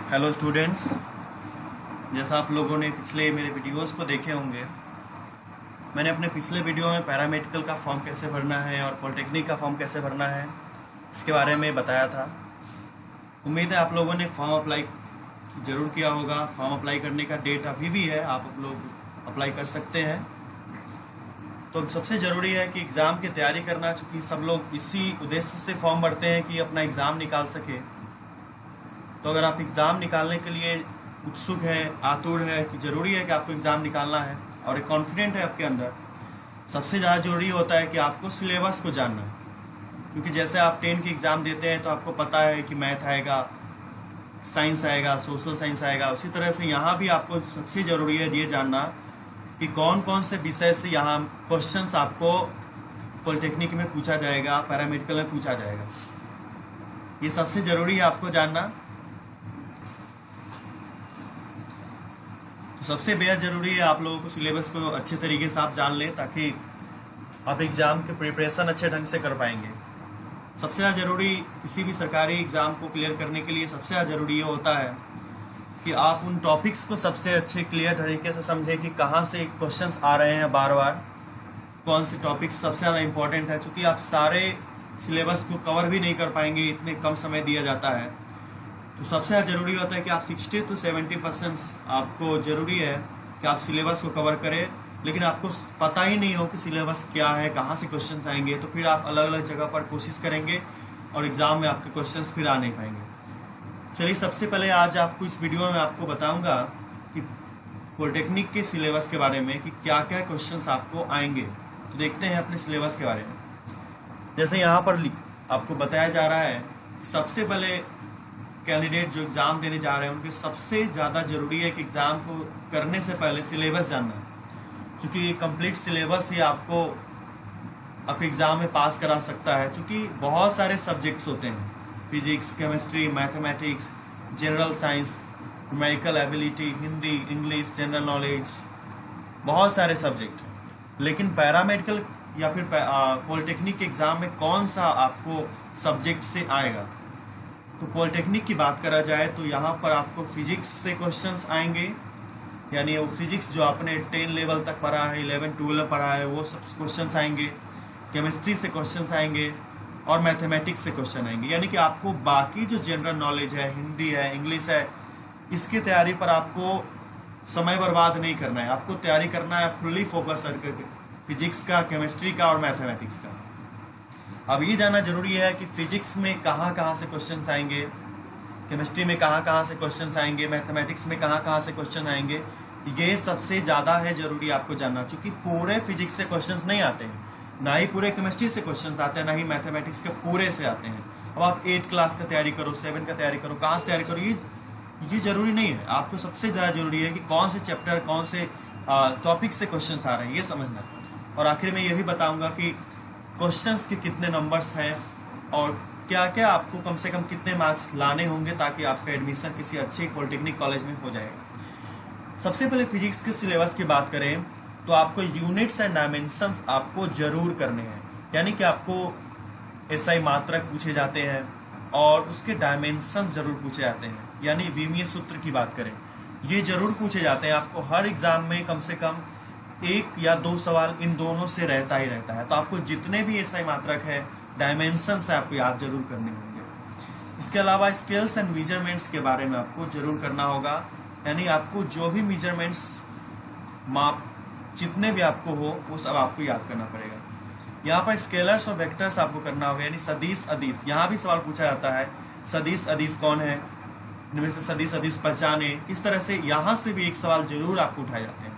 Hello students, जैसा आप लोगों ने पिछले मेरे वीडियोस को देखे होंगे, मैंने अपने पिछले वीडियो में पैरामेडिकल का फॉर्म कैसे भरना है और पॉलिटेक्निक का फॉर्म कैसे भरना है इसके बारे में बताया था। उम्मीद है आप लोगों ने फॉर्म अप्लाई ज़रूर किया होगा। फॉर्म अप्लाई करने का डेट अभी भी है, आप लोग अप्लाई कर सकते हैं। तो सबसे ज़रूरी है कि एग्ज़ाम की तैयारी करना, चूँकि सब लोग इसी उद्देश्य से फॉर्म भरते हैं कि अपना एग्ज़ाम निकाल सके। तो अगर आप एग्ज़ाम निकालने के लिए उत्सुक है, आतुर है कि ज़रूरी है कि आपको एग्ज़ाम निकालना है और एक कॉन्फिडेंट है आपके अंदर, सबसे ज़्यादा ज़रूरी होता है कि आपको सिलेबस को जानना है। क्योंकि जैसे आप 10 की एग्ज़ाम देते हैं तो आपको पता है कि मैथ आएगा, साइंस आएगा, सोशल साइंस आएगा। उसी तरह से यहाँ भी आपको सबसे ज़रूरी है ये जानना कि कौन कौन से विषय से यहाँ क्वेश्चंस आपको पॉलिटेक्निक में पूछा जाएगा, पैरामेडिकल में पूछा जाएगा। ये सबसे ज़रूरी है आपको जानना। सबसे बेहद ज़रूरी है आप लोगों को सिलेबस को अच्छे तरीके से आप जान लें, ताकि आप एग्ज़ाम के प्रिपरेशन अच्छे ढंग से कर पाएंगे। सबसे ज़्यादा ज़रूरी किसी भी सरकारी एग्ज़ाम को क्लियर करने के लिए सबसे ज़्यादा ज़रूरी ये होता है कि आप उन टॉपिक्स को सबसे अच्छे क्लियर तरीके से समझें कि कहाँ से क्वेश्चंस आ रहे हैं बार बार, कौन से टॉपिक्स सबसे ज़्यादा इम्पोर्टेंट है। चूँकि आप सारे सिलेबस को कवर भी नहीं कर पाएंगे, इतने कम समय दिया जाता है। तो सबसे ज़्यादा ज़रूरी होता है कि आप 60 to 70% आपको ज़रूरी है कि आप सिलेबस को कवर करें, लेकिन आपको पता ही नहीं हो कि सिलेबस क्या है, कहाँ से क्वेश्चन आएंगे। तो फिर आप अलग अलग जगह पर कोशिश करेंगे और एग्ज़ाम में आपके क्वेश्चंस फिर आ नहीं पाएंगे। चलिए, सबसे पहले आज आपको इस वीडियो में आपको बताऊंगा कि पॉलिटेक्निक के सिलेबस के बारे में कि क्या क्या क्वेश्चन आपको आएंगे। तो देखते हैं अपने सिलेबस के बारे में। जैसे यहाँ पर आपको बताया जा रहा है कि सबसे पहले कैंडिडेट जो एग्ज़ाम देने जा रहे हैं उनके सबसे ज़्यादा ज़रूरी है कि एग्ज़ाम को करने से पहले सिलेबस जानना, क्योंकि ये कंप्लीट सिलेबस ही आपको आपके एग्ज़ाम में पास करा सकता है। क्योंकि बहुत सारे सब्जेक्ट्स होते हैं, physics, chemistry, mathematics, general science, numerical ability, Hindi, English, general knowledge, बहुत सारे सब्जेक्ट हैं। लेकिन पैरामेडिकल या फिर पॉलिटेक्निक के एग्ज़ाम में कौन सा आपको सब्जेक्ट से आएगा। तो पॉलिटेक्निक की बात करा जाए तो यहाँ पर आपको फिजिक्स से क्वेश्चंस आएंगे, यानी वो फिजिक्स जो आपने 10 लेवल तक पढ़ा है, 11-12 पढ़ा है, वो सब क्वेश्चंस आएंगे। केमिस्ट्री से क्वेश्चंस आएंगे और मैथमेटिक्स से क्वेश्चन आएंगे। यानी कि आपको बाकी जो जनरल नॉलेज है, हिंदी है, इंग्लिश है, इसकी तैयारी पर आपको समय बर्बाद नहीं करना है। आपको तैयारी करना है फुल्ली फोकस करके फिजिक्स का, केमिस्ट्री का और मैथमेटिक्स का। अब ये जानना जरूरी है कि फिजिक्स में कहाँ कहाँ से क्वेश्चंस आएंगे, केमिस्ट्री में कहाँ कहाँ से क्वेश्चंस आएंगे, मैथमेटिक्स में कहाँ कहाँ से क्वेश्चन आएंगे। ये सबसे ज़्यादा है ज़रूरी आपको जानना, क्योंकि पूरे फिजिक्स से क्वेश्चंस नहीं आते हैं, ना ही पूरे केमिस्ट्री से क्वेश्चंस आते हैं, ना ही मैथमेटिक्स के पूरे से आते हैं। अब आप 8 क्लास का तैयारी करो, 7 का तैयारी करो, कहाँ से तैयारी करो, ये जरूरी नहीं है। आपको सबसे ज़्यादा जरूरी है कि कौन से चैप्टर, कौन से टॉपिक से क्वेश्चन आ रहे हैं, ये समझना। और आखिर में ये भी बताऊँगा कि क्वेश्चंस के कितने नंबर्स हैं और क्या क्या आपको कम से कम कितने मार्क्स लाने होंगे ताकि आपका एडमिशन किसी अच्छे पॉलिटेक्निक कॉलेज में हो जाएगा। सबसे पहले फिजिक्स के सिलेबस की बात करें तो आपको यूनिट्स एंड डायमेंशंस आपको जरूर करने हैं। यानी कि आपको एसआई मात्रक पूछे जाते हैं और उसके डायमेंशंस जरूर पूछे जाते हैं। यानी विमीय सूत्र की बात करें, ये जरूर पूछे जाते हैं। आपको हर एग्जाम में कम से कम 1 या 2 सवाल इन दोनों से रहता ही रहता है। तो आपको जितने भी एसआई मात्रक है, डायमेंशंस है, आपको याद जरूर करने होंगे। इसके अलावा स्केल्स एंड मेजरमेंट्स के बारे में आपको जरूर करना होगा। यानी आपको जो भी मेजरमेंट्स, माप जितने भी आपको हो, वो सब आपको याद करना पड़ेगा। यहाँ पर स्केलर्स और वेक्टर्स आपको करना होगा, यानी सदिश अदिश। यहाँ भी सवाल पूछा जाता है, सदिश अदिश कौन है, इनमें से सदिश अदिश पहचाने। इस तरह से यहाँ से भी एक सवाल जरूर आपको उठाए जाते हैं।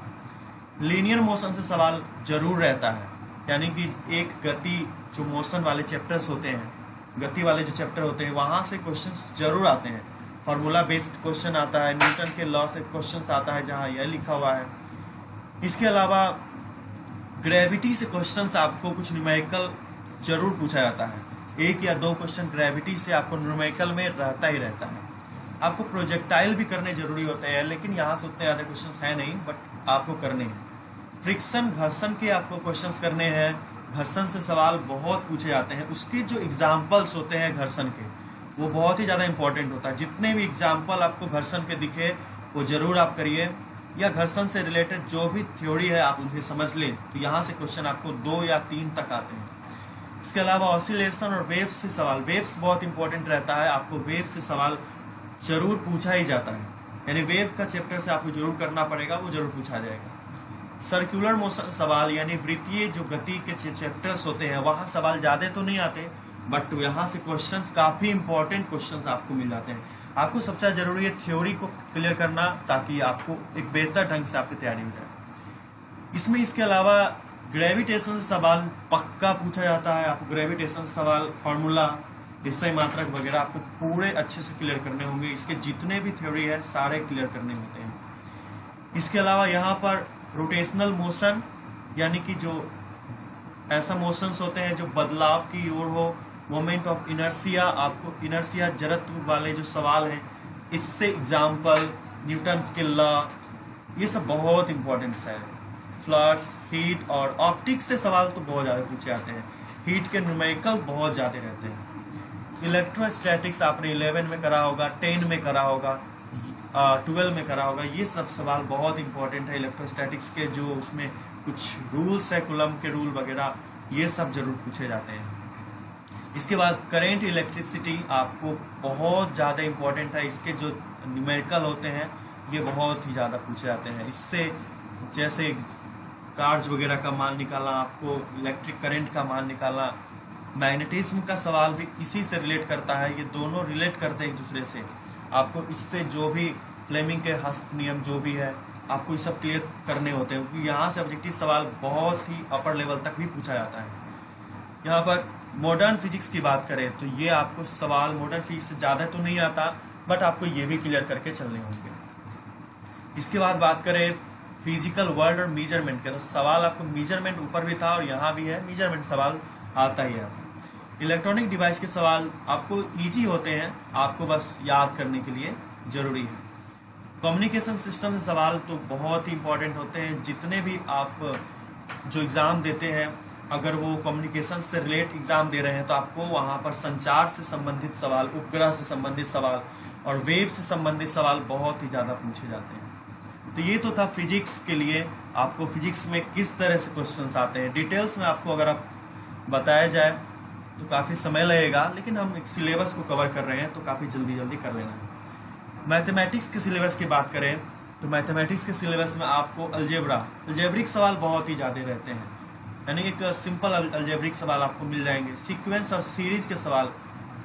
लीनियर मोशन से सवाल जरूर रहता है, यानी कि एक गति जो मोशन वाले चैप्टर्स होते हैं, गति वाले जो चैप्टर होते हैं, वहाँ से क्वेश्चंस जरूर आते हैं। फार्मूला बेस्ड क्वेश्चन आता है, न्यूटन के लॉ से क्वेश्चन आता है जहाँ यह लिखा हुआ है। इसके अलावा ग्रेविटी से क्वेश्चंस आपको कुछ न्यूमेरिकल जरूर पूछा जाता है। 1 या 2 क्वेश्चन ग्रेविटी से आपको न्यूमेरिकल में रहता ही रहता है। आपको प्रोजेक्टाइल भी करने जरूरी होते हैं, लेकिन यहाँ से उतने ज़्यादा क्वेश्चन है नहीं, बट आपको करने हैं। फ्रिक्शन, घर्षण के आपको क्वेश्चंस करने हैं। घर्षण से सवाल बहुत पूछे जाते हैं, उसके जो एग्जाम्पल्स होते हैं घर्षण के, वो बहुत ही ज़्यादा इंपॉर्टेंट होता है। जितने भी एग्जाम्पल आपको घर्षण के दिखे वो जरूर आप करिए, या घर्षण से रिलेटेड जो भी थ्योरी है आप उन्हें समझ लें। तो यहाँ से क्वेश्चन आपको 2 या 3 तक आते हैं। इसके अलावा ऑसिलेशन और वेव्स से सवाल, वेव्स बहुत इंपॉर्टेंट रहता है, आपको वेव से सवाल जरूर पूछा ही जाता है, यानी वेव का चैप्टर से आपको जरूर करना पड़ेगा, वो जरूर पूछा जाएगा। सर्कुलर मोशन सवाल, यानी वृत्तीय जो गति के चैप्टर्स होते हैं वहाँ सवाल ज़्यादा तो नहीं आते, बट यहाँ से क्वेश्चंस काफ़ी इंपॉर्टेंट क्वेश्चंस आपको मिल जाते हैं। आपको सबसे जरूरी है थ्योरी को क्लियर करना, ताकि आपको एक बेहतर ढंग से आपकी तैयारी हो जाए। इसमें इसके अलावा ग्रेविटेशन सवाल पक्का पूछा जाता है। आपको ग्रेविटेशन सवाल, फार्मूला, विषय मात्रक वगैरह आपको पूरे अच्छे से क्लियर करने होंगे। इसके जितने भी थ्योरी है सारे क्लियर करने होते हैं। इसके अलावा यहाँ पर रोटेशनल मोशन, यानी कि जो ऐसा मोशंस होते हैं जो बदलाव की ओर हो, मोमेंट ऑफ इनर्सिया, आपको इनर्सिया जड़त्व वाले जो सवाल हैं इससे एग्जाम्पल, न्यूटन के लॉ, ये सब बहुत इंपॉर्टेंट है। फ्लड्स, हीट और ऑप्टिक्स से सवाल तो बहुत ज़्यादा पूछे जाते हैं। हीट के न्यूमेरिकल बहुत ज़्यादा रहते हैं। इलेक्ट्रोस्टैटिक्स आपने 11 में करा होगा, 10 में करा होगा, 12 में करा होगा। ये सब सवाल बहुत इंपॉर्टेंट है इलेक्ट्रोस्टैटिक्स के, जो उसमें कुछ रूल्स है, कूलम के रूल वगैरह, ये सब जरूर पूछे जाते हैं। इसके बाद करेंट इलेक्ट्रिसिटी आपको बहुत ज़्यादा इंपॉर्टेंट है। इसके जो न्यूमेरिकल होते हैं ये बहुत ही ज़्यादा पूछे जाते हैं। इससे जैसे चार्ज वगैरह का मान निकालना, आपको इलेक्ट्रिक करंट का मान निकालना, मैग्नेटिज्म का सवाल भी इसी से रिलेट करता है। ये दोनों रिलेट करते हैं एक दूसरे से। आपको इससे जो भी फ्लेमिंग के हस्त नियम जो भी है आपको ये सब क्लियर करने होते हैं, क्योंकि यहाँ से ऑब्जेक्टिव सवाल बहुत ही अपर लेवल तक भी पूछा जाता है। यहाँ पर मॉडर्न फिजिक्स की बात करें तो ये आपको सवाल मॉडर्न फिजिक्स से ज़्यादा तो नहीं आता, बट आपको ये भी क्लियर करके चलने होंगे। इसके बाद बात करें फिजिकल वर्ल्ड और मेजरमेंट के, तो सवाल आपको मेजरमेंट ऊपर भी था और यहाँ भी है, मेजरमेंट सवाल आता ही है। इलेक्ट्रॉनिक डिवाइस के सवाल आपको इजी होते हैं, आपको बस याद करने के लिए जरूरी है। कम्युनिकेशन सिस्टम से सवाल तो बहुत ही इंपॉर्टेंट होते हैं। जितने भी आप जो एग्ज़ाम देते हैं, अगर वो कम्युनिकेशन से रिलेट एग्ज़ाम दे रहे हैं तो आपको वहाँ पर संचार से संबंधित सवाल, उपग्रह से संबंधित सवाल और वेव से संबंधित सवाल बहुत ही ज़्यादा पूछे जाते हैं। तो ये तो था फिजिक्स के लिए, आपको फिजिक्स में किस तरह से क्वेश्चंस आते हैं। डिटेल्स में आपको अगर आप बताया जाए तो काफ़ी समय लगेगा, लेकिन हम एक सिलेबस को कवर कर रहे हैं तो काफ़ी जल्दी कर लेना है। मैथमेटिक्स के सिलेबस की बात करें तो मैथमेटिक्स के सिलेबस में आपको अलजेब्रिक सवाल बहुत ही ज़्यादा रहते हैं, यानी एक सिंपल अलजेब्रिक सवाल आपको मिल जाएंगे। सीक्वेंस और सीरीज के सवाल,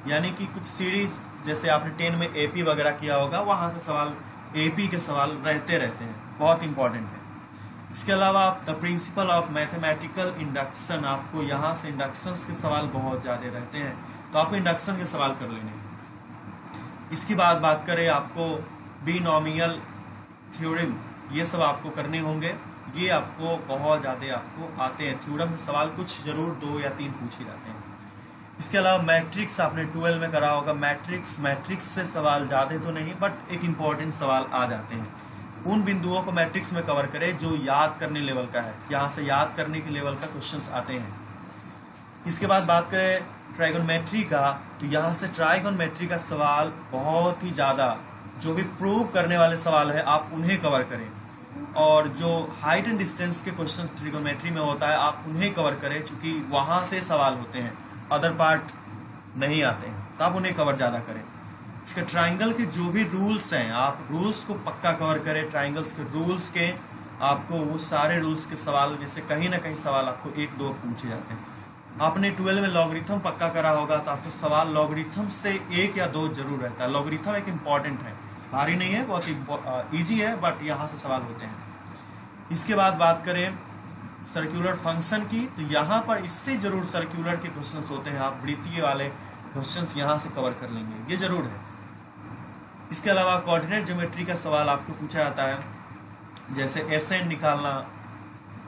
यानी कि कुछ सीरीज जैसे आपने 10 में एपी वगैरह किया होगा, वहाँ से सवाल एपी के सवाल रहते हैं, बहुत इंपॉर्टेंट है। इसके अलावा the principle of mathematical induction, आपको यहाँ से इंडक्शन के सवाल बहुत ज़्यादा रहते हैं, तो आपको इंडक्शन के सवाल कर लेने हैं। इसके बाद बात करें आपको बिनोमियल थ्योरम, ये सब आपको करने होंगे, ये आपको बहुत ज़्यादा आपको आते हैं। थ्योरम से सवाल कुछ जरूर 2 या 3 पूछे जाते हैं। इसके अलावा मैट्रिक्स आपने 12 में करा होगा, मैट्रिक्स से सवाल ज़्यादा तो नहीं, बट एक इम्पॉर्टेंट सवाल आ जाते हैं। उन बिंदुओं को मैट्रिक्स में कवर करें जो याद करने लेवल का है, यहाँ से याद करने के लेवल का क्वेश्चंस आते हैं। इसके बाद बात करें ट्राइगोनोमेट्री का, तो यहाँ से ट्राइगोनोमेट्री का सवाल बहुत ही ज़्यादा, जो भी प्रूव करने वाले सवाल है आप उन्हें कवर करें, और जो हाइट एंड डिस्टेंस के क्वेश्चंस ट्रिगोनोमेट्री में होता है आप उन्हें कवर करें, क्योंकि वहाँ से सवाल होते हैं, अदर पार्ट नहीं आते हैं, तो आप उन्हें कवर ज़्यादा करें। इसके ट्राइंगल के जो भी रूल्स हैं आप रूल्स को पक्का कवर करें। ट्राइंगल्स के रूल्स के आपको वो सारे रूल्स के सवाल, जैसे कहीं ना कहीं सवाल आपको 1-2 पूछे जाते हैं। आपने 12 में लॉगरिथम पक्का करा होगा, तो आपको सवाल लॉगरिथम से 1 या 2 जरूर रहता है। लॉगरिथम एक इम्पॉर्टेंट है, भारी नहीं है, बहुत ईजी है, बट यहाँ से सवाल होते हैं। इसके बाद बात करें सर्कुलर फंक्शन की, तो यहाँ पर इससे जरूर सर्कुलर के क्वेश्चंस होते हैं, आप वृत्तीय वाले क्वेश्चंस यहाँ से कवर कर लेंगे, ये जरूर है। इसके अलावा कोऑर्डिनेट ज्योमेट्री का सवाल आपको पूछा जाता है, जैसे एसेंट निकालना,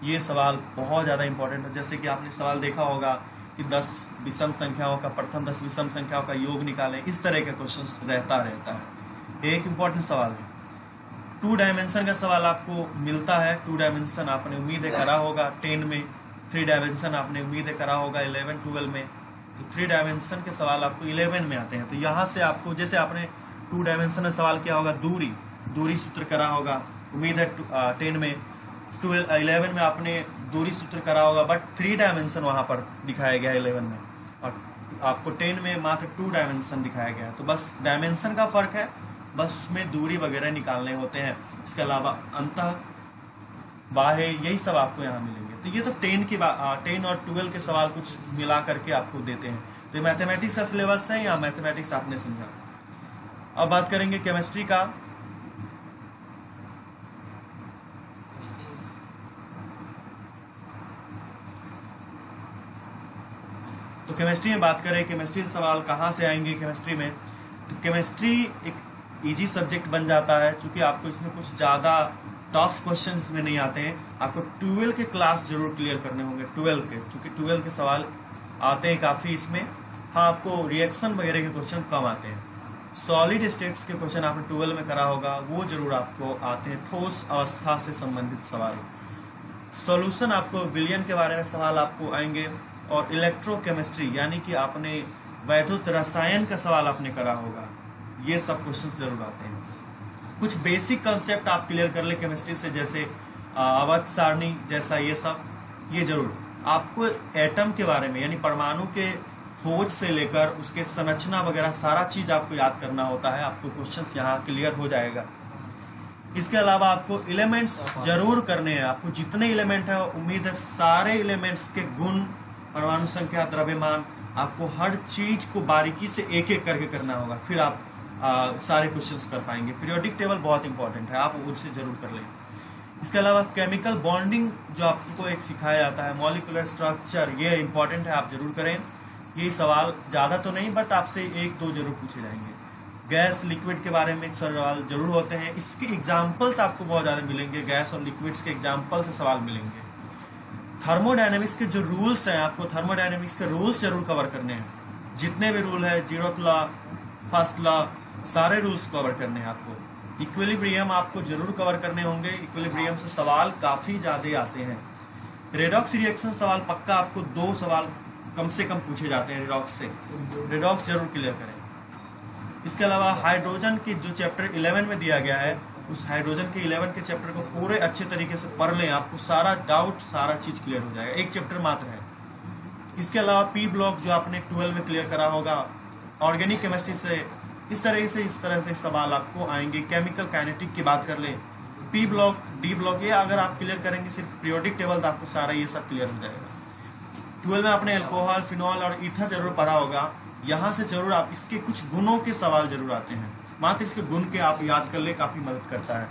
ये सवाल बहुत ज़्यादा इंपॉर्टेंट है। जैसे कि आपने सवाल देखा होगा कि 10 विषम संख्याओं का, प्रथम 10 विषम संख्याओं का योग निकालें, इस तरह का क्वेश्चन रहता है, एक इम्पॉर्टेंट सवाल है। 2 डायमेंशन का सवाल आपको मिलता है, 2 डायमेंशन आपने उम्मीद है करा होगा 10 में, 3 डायमेंशन आपने उम्मीद है करा होगा 11-12 में, तो 3 डायमेंशन के सवाल आपको 11 में आते हैं। तो यहाँ से आपको, जैसे आपने 2 डायमेंशन में सवाल किया होगा, दूरी सूत्र करा होगा, उम्मीद है 10 में, 11 में आपने दूरी सूत्र करा होगा, बट 3 डायमेंशन वहाँ पर दिखाया गया है 11 में, और आपको 10 में मात्र 2 डायमेंशन दिखाया गया है। तो बस डायमेंशन का फर्क है, बस उसमें दूरी वगैरह निकालने होते हैं। इसके अलावा अंतः, बाह्य, यही सब आपको यहाँ मिलेंगे। तो ये सब 10 और 12 के सवाल कुछ मिला करके आपको देते हैं। तो मैथमेटिक्स का सिलेबस है, या मैथमेटिक्स आपने समझा। अब बात करेंगे केमिस्ट्री का। तो केमिस्ट्री में बात करें, केमिस्ट्री के सवाल कहाँ से आएंगे केमिस्ट्री में। तो केमिस्ट्री एक इजी सब्जेक्ट बन जाता है, क्योंकि आपको इसमें कुछ ज़्यादा टफ क्वेश्चन इसमें नहीं आते हैं। आपको 12 के क्लास जरूर क्लियर करने होंगे, 12 के, क्योंकि 12 के सवाल आते हैं काफ़ी इसमें। हाँ, आपको रिएक्शन वगैरह के क्वेश्चन कम आते हैं। सॉलिड स्टेट्स के क्वेश्चन आपने 12 में करा होगा, वो जरूर आपको आते हैं। ठोस अवस्था से संबंधित सवाल, सॉल्यूशन, आपको विलयन के बारे में सवाल आपको आएंगे। और इलेक्ट्रोकेमिस्ट्री, यानी कि आपने वैद्युत रसायन का सवाल आपने करा होगा, ये सब क्वेश्चन जरूर आते हैं। कुछ बेसिक कंसेप्ट आप क्लियर कर ले केमिस्ट्री से, जैसे आवर्त सारणी जैसा, ये सब ये जरूर। आपको एटम के बारे में, यानी परमाणु के खोज से लेकर उसके संरचना वगैरह सारा चीज आपको याद करना होता है। आपको क्वेश्चंस यहाँ क्लियर हो जाएगा। इसके अलावा आपको एलिमेंट्स जरूर करने हैं। आपको जितने एलिमेंट है, उम्मीद है सारे एलिमेंट्स के गुण, परमाणु संख्या, द्रव्यमान, आपको हर चीज को बारीकी से एक एक करके करना होगा, फिर आप सारे क्वेश्चंस कर पाएंगे। पीरियोडिक टेबल बहुत इंपॉर्टेंट है, आप उनसे जरूर कर लें। इसके अलावा केमिकल बॉन्डिंग जो आपको एक सिखाया जाता है, मॉलिक्यूलर स्ट्रक्चर, ये इंपॉर्टेंट है, आप जरूर करें। ये सवाल ज्यादा तो नहीं, बट आपसे 1-2 जरूर पूछे जाएंगे। गैस लिक्विड के बारे में सवाल जरूर होते हैं, इसके एग्जाम्पल्स आपको बहुत ज्यादा मिलेंगे। गैस और लिक्विड्स के एग्जाम्पल से सवाल मिलेंगे। थर्मोडायनेमिक्स के जो रूल्स हैं, आपको थर्मोडायनेमिक्स के रूल्स जरूर कवर करने हैं। जितने भी रूल है, 0th लॉ, 1st लॉ, सारे रूल्स कवर करने हैं आपको। इक्विलिब्रियम आपको जरूर कवर करने होंगे। इक्विलिब्रियम से सवाल काफी ज्यादा आते हैं। रेडॉक्स रिएक्शन सवाल पक्का आपको 2 सवाल कम से कम पूछे जाते हैं रेडॉक्स से। रेडॉक्स जरूर क्लियर करें। इसके अलावा हाइड्रोजन की जो चैप्टर 11 में दिया गया है, उस हाइड्रोजन के 11 के चैप्टर को पूरे अच्छे तरीके से पढ़ लें, आपको सारा डाउट, सारा चीज क्लियर हो जाएगा। एक चैप्टर मात्र है। इसके अलावा पी ब्लॉक जो आपने 12 में क्लियर करा होगा, ऑर्गेनिक केमिस्ट्री से इस तरह से सवाल आपको आएंगे। केमिकल काइनेटिक की बात कर ले, पी ब्लॉक, डी ब्लॉक, ये अगर आप क्लियर करेंगे सिर्फ पीरियोडिक टेबल, तो आपको सारा ये सब क्लियर हो जाएगा। 12 में आपने अल्कोहल, फिनॉल और ईथर जरूर पढ़ा होगा। यहाँ से जरूर आप इसके कुछ गुणों के सवाल जरूर आते हैं, मात्र इसके गुण के आप याद कर ले, काफी मदद करता है।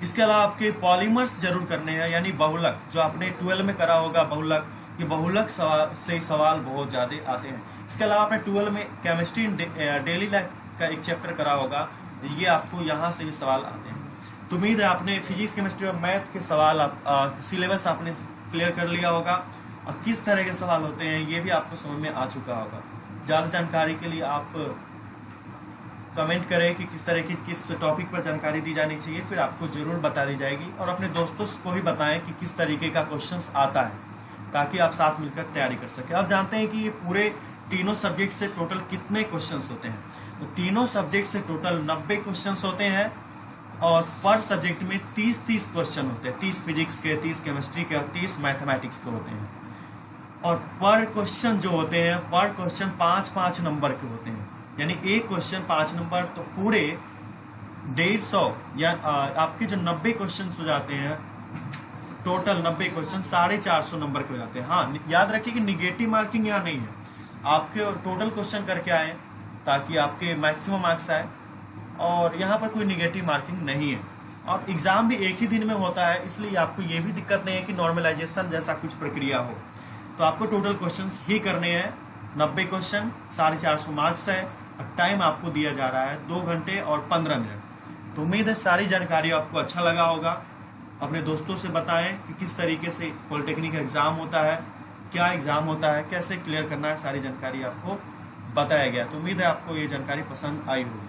इसके अलावा आपके पॉलीमर्स जरूर करने हैं, यानी बहुलक, जो आपने 12 में करा होगा बहुलक, ये बहुलक से सवाल बहुत ज्यादा आते हैं। इसके अलावा आपने 12 में केमिस्ट्री डेली लाइफ का एक चैप्टर करा होगा, ये आपको यहाँ से भी सवाल आते हैं। तो उम्मीद है आपने फिजिक्स, केमिस्ट्री और मैथ के सवाल सिलेबस आपने क्लियर कर लिया होगा, और किस तरह के सवाल होते हैं ये भी आपको समझ में आ चुका होगा। ज्यादा जानकारी के लिए आप कमेंट करें कि किस तरह की, किस टॉपिक पर जानकारी दी जानी चाहिए, फिर आपको जरूर बता दी जाएगी। और अपने दोस्तों को भी बताएं कि किस तरीके का क्वेश्चंस आता है, ताकि आप साथ मिलकर तैयारी कर सकें। आप जानते हैं कि ये पूरे तीनों सब्जेक्ट से टोटल कितने क्वेश्चंस होते हैं? तो तीनों सब्जेक्ट से टोटल 90 क्वेश्चंस होते हैं, और पर सब्जेक्ट में 30-30 क्वेश्चन होते हैं। 30 फिजिक्स के, 30 केमिस्ट्री के और 30 मैथमेटिक्स के होते हैं। और पर क्वेश्चन जो होते हैं, पर क्वेश्चन 5-5 नंबर के होते हैं, यानी एक क्वेश्चन 5 नंबर, तो पूरे 150 या आपके जो 90 क्वेश्चन हो जाते हैं, टोटल 90 क्वेश्चन 450 नंबर के हो जाते हैं। हाँ, याद रखिए कि निगेटिव मार्किंग यहाँ नहीं है, आपके टोटल क्वेश्चन करके आए ताकि आपके मैक्सिमम मार्क्स आए, और यहाँ पर कोई निगेटिव मार्किंग नहीं है। और एग्जाम भी एक ही दिन में होता है, इसलिए आपको ये भी दिक्कत नहीं है कि नॉर्मलाइजेशन जैसा कुछ प्रक्रिया हो। तो आपको टोटल क्वेश्चंस ही करने हैं, 90 क्वेश्चन, 450 मार्क्स है, और टाइम आपको दिया जा रहा है 2 घंटे और 15 मिनट। तो उम्मीद है सारी जानकारी आपको अच्छा लगा होगा। अपने दोस्तों से बताएं कि किस तरीके से पॉलिटेक्निक एग्जाम होता है, क्या एग्जाम होता है, कैसे क्लियर करना है, सारी जानकारी आपको बताया गया। तो उम्मीद है आपको ये जानकारी पसंद आई होगी।